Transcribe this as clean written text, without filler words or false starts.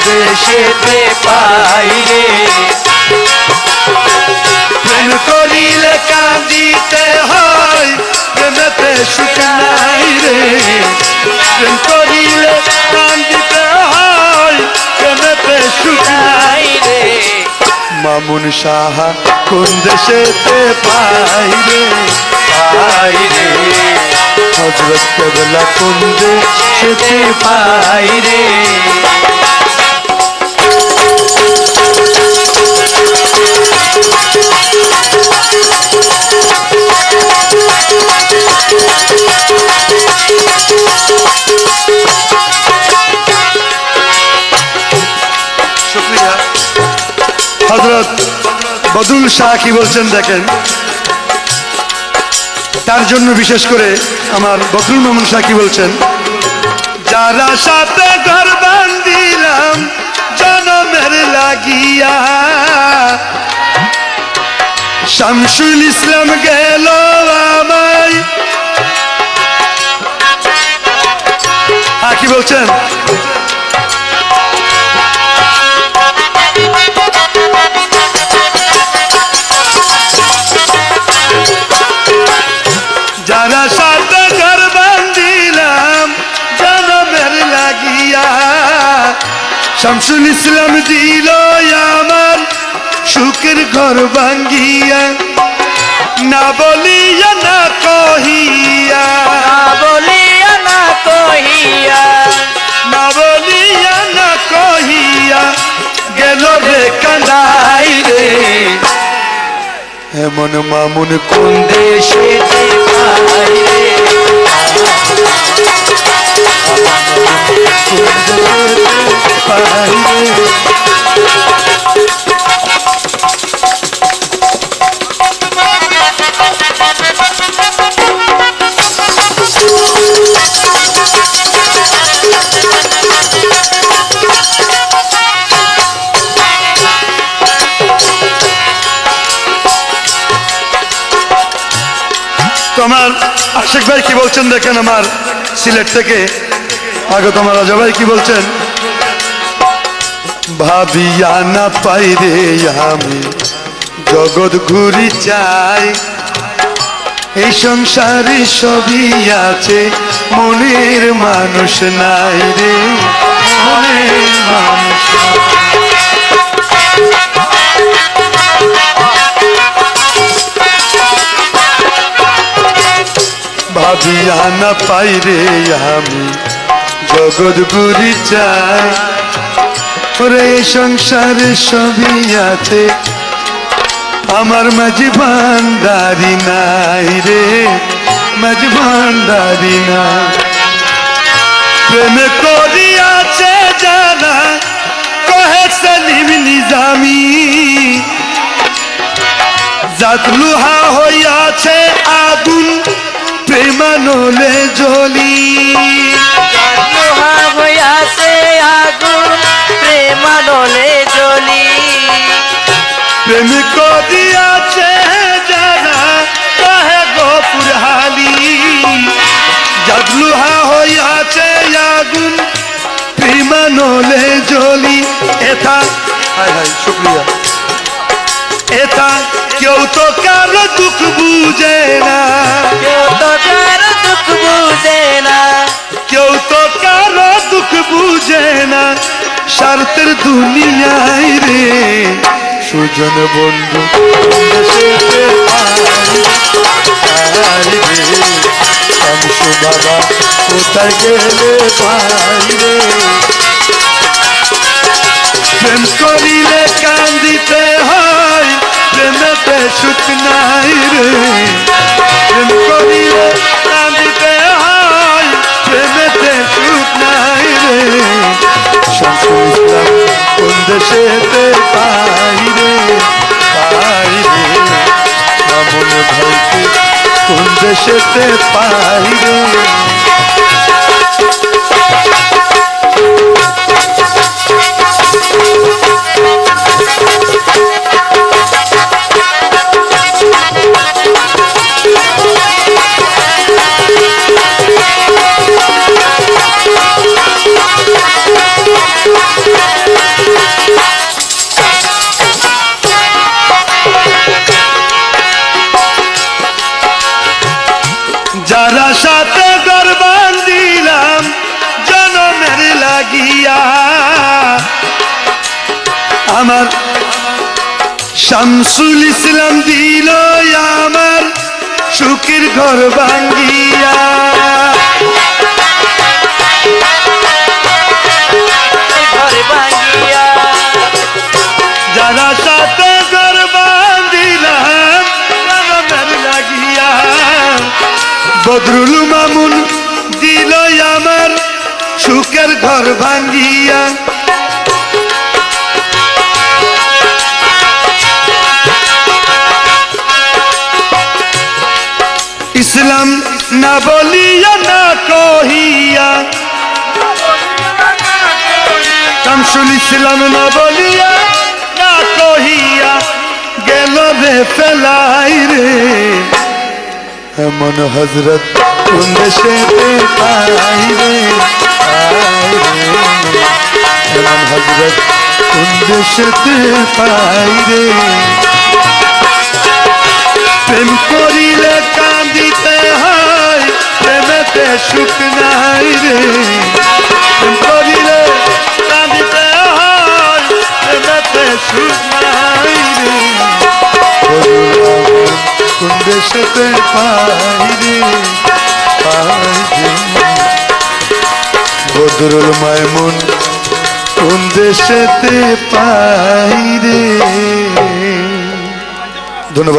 দেশেতে পাই রে প্রেম করিলে কান্দিতে হয় প্রেমেতে সুখ নাই রে প্রেম করিলে কান্দিতে হয় প্রেমেতে সুখ নাই রে মামুন সাহা কোন দেশেতে পাই রে হযরত কেবলা কোন দেশেতে পাই রে শুকরিয়া হযরত বদরুল শাহ কি বলছেন দেখেন তার জন্য বিশেষ করে আমার বদরুল মামুন শাহ কি বলছেন যারা সাথে ঘর বান্ধিলাম জনমের লাগিয়া শামসুল ইসলাম গেল আমায় কি বলছেন যারা সাথে ঘর বান্ধিলাম জনমের লাগিয়া শামসুল ইসলাম দিল আমার সুখের ঘর ভাঙ্গিয়া না বলিয়া না কহিয়া না বলিয়া না কহিয়া না বলিয়া না কহিয়া গেল রে কান্দাই রে এমন মামুন কোন দেশেতে পাই রে পাই রে তোমার আশিক ভাই কি বলছেন দেখেন আমার সিলেট থেকে আগত আমার রাজা ভাই কি বলছেন ভাবিয়া না পাই রে আমি জগৎ ঘুরি চাই এই সংসারে সবই আছে মনের মানুষ নাই রে মনের মানুষ ভাবিয়া না পাই রে আমি জগৎ ঘুরি চাই ওরে সংসারে সবই আছে আমার মাঝি ভান্ডারি নাই রে মাঝি ভান্ডারি না প্রেম করিয়াছে জানা কহে সেলিম নিজামি জাত লোহা হইয়াছে আগুন প্রেমানলে জ্বলি লোহা হইয়াছে আগুন প্রেমানলে জ্বলি প্রেম করিয়াছে জানা কহে গোপুর হালি জাত লোহা হইয়াছে আগুন প্রেমানলে জ্বলি এথা হায় হায় শুক্রিয়া এথা কেউ তো কারো দুঃখ বুঝে না কেউ তো কারো দুঃখ বুঝে না কেউ তো কারো দুঃখ বুঝে না স্বার্থের দুনিয়ায় রে সুজন বন্ধু দেশেতে পাই রে শামসু বাবা কোথায় গেলে পাই রে প্রেম করিলে কান্দিতে হয় প্রেমেতে সুখ নাই রে প্রেম করিলে কান্দিতে হয় প্রেমেতে সুখ নাই রে শামসুল ইসলাম কোন দেশেতে পাই রে মামুন ভাইকে কোন দেশেতে পাই রে আমার শামসুল ইসলাম দিল আমার সুখের ঘর ভাঙ্গিয়া ঘর ভাঙিয়া যারা সাথে ঘর বান্ধিলাম জনমের লাগিয়া বদরুল মামুন দিল আমার সুখের ঘর ভাঙ্গিয়া ইসলাম না বলিয়া না কহিয়া শামসুল ইসলাম না বলিয়া না কহিয়া গেল রে ফেলাই রে এমন হজরত কোন দেশে পাই রে এমন হজরত কোন দেশে পাই রে প্রেম করিলে কাঁদিতে হয় প্রেমেতে সুখ নাই রে প্রেম করিলে কাঁদিতে হয় প্রেমেতে সুখ নাই রে কোন দেশেতে পাই রে বদরুল মামুন কোন দেশেতে পাই রে